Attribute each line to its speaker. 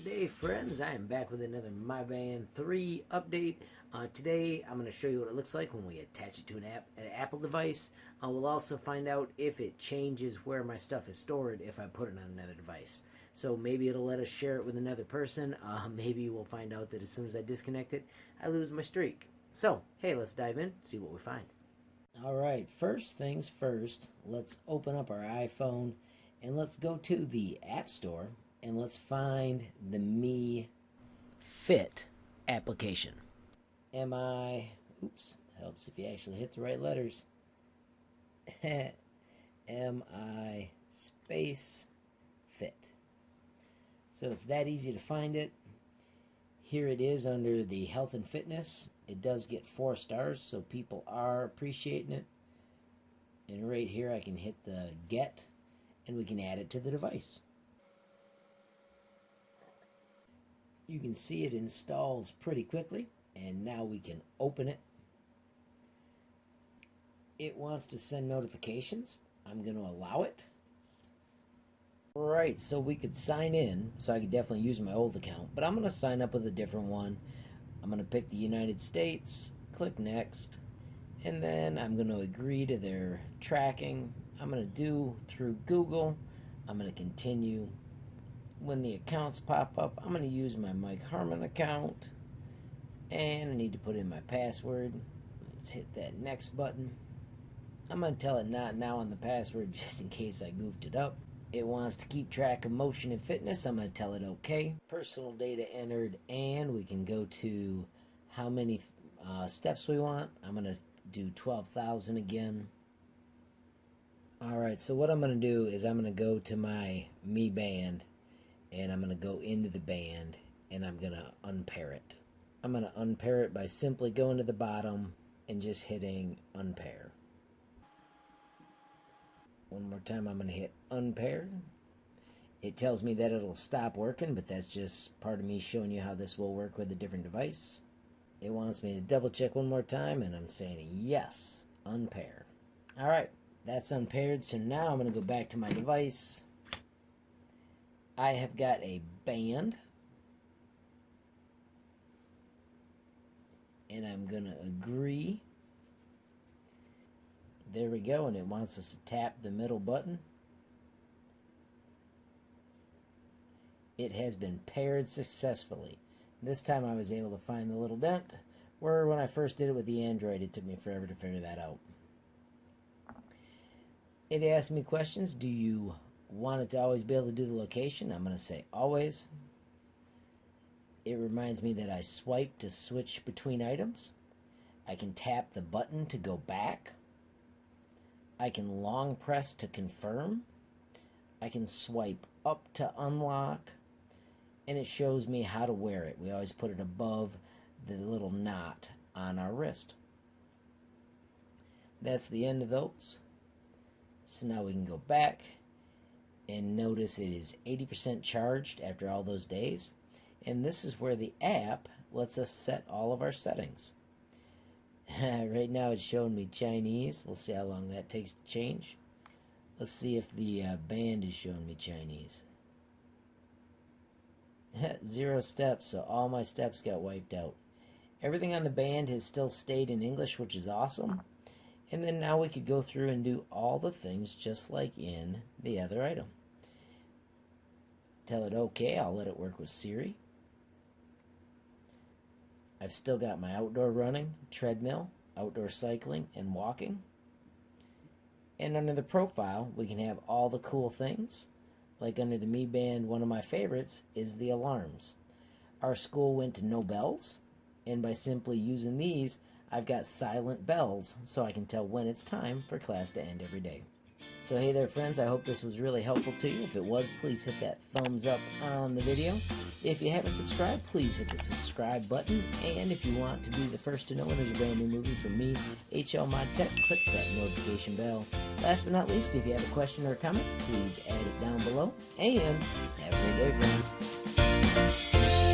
Speaker 1: Good day, friends. I am back with another My Band 3 update. Today I'm going to show you what it looks like when we attach it to an Apple device. We'll also find out if it changes where my stuff is stored if I put it on another device. So maybe it'll let us share it with another person. Maybe we'll find out that as soon as I disconnect it, I lose my streak. So, hey, let's dive in, see what we find. Alright, first things first, let's open up our iPhone and let's go to the App Store and let's find the Mi Fit application. Oops, helps if you actually hit the right letters. M-I space fit. So it's that easy to find it. Here it is under the health and fitness. It does get 4 stars, so people are appreciating it. And right here I can hit the get and we can add it to the device. You can see it installs pretty quickly, and now we can open it. It wants to send notifications. I'm going to allow it. Alright, so we could sign in, so I could definitely use my old account, but I'm going to sign up with a different one. I'm going to pick the United States, click next, and then I'm going to agree to their tracking. I'm going to do through Google. I'm going to continue. When the accounts pop up, I'm going to use my Mike Harmon account, and I need to put in my password. Let's hit that next button. I'm going to tell it not now on the password just in case I goofed it up. It wants to keep track of motion and fitness. I'm going to tell it okay. Personal data entered, and we can go to how many steps we want. I'm going to do 12,000 again. Alright, so what I'm going to do is I'm going to go to my Mi Band, and I'm going to go into the band, and I'm going to unpair it. I'm going to unpair it by simply going to the bottom and just hitting unpair. One more time, I'm going to hit unpair. It tells me that it'll stop working, but that's just part of me showing you how this will work with a different device. It wants me to double check one more time, and I'm saying yes, unpair. Alright, that's unpaired, so now I'm going to go back to my device. I have got a band, and I'm going to agree. There we go, and it wants us to tap the middle button. It has been paired successfully. This time I was able to find the little dent, where when I first did it with the Android, it took me forever to figure that out. It asked me questions. Do you want it to always be able to do the location? I'm going to say always. It reminds me that I swipe to switch between items. I can tap the button to go back. I can long press to confirm. I can swipe up to unlock. And it shows me how to wear it. We always put it above the little knot on our wrist. That's the end of those. So now we can go back and notice it is 80% charged after all those days. And this is where the app lets us set all of our settings. Right now it's showing me Chinese. We'll see how long that takes to change. Let's see if the band is showing me Chinese. 0 steps, so all my steps got wiped out. Everything on the band has still stayed in English, which is awesome. And then now we could go through and do all the things just like in the other item. Tell it okay, I'll let it work with Siri. I've still got my outdoor running, treadmill, outdoor cycling, and walking. And under the profile, we can have all the cool things. Like under the Mi Band, one of my favorites is the alarms. Our school went to no bells, and by simply using these, I've got silent bells, so I can tell when it's time for class to end every day. So hey there friends, I hope this was really helpful to you. If it was, please hit that thumbs up on the video. If you haven't subscribed, please hit the subscribe button. And if you want to be the first to know when there's a brand new movie from me, HLModTech, click that notification bell. Last but not least, if you have a question or a comment, please add it down below. And have a great day, friends.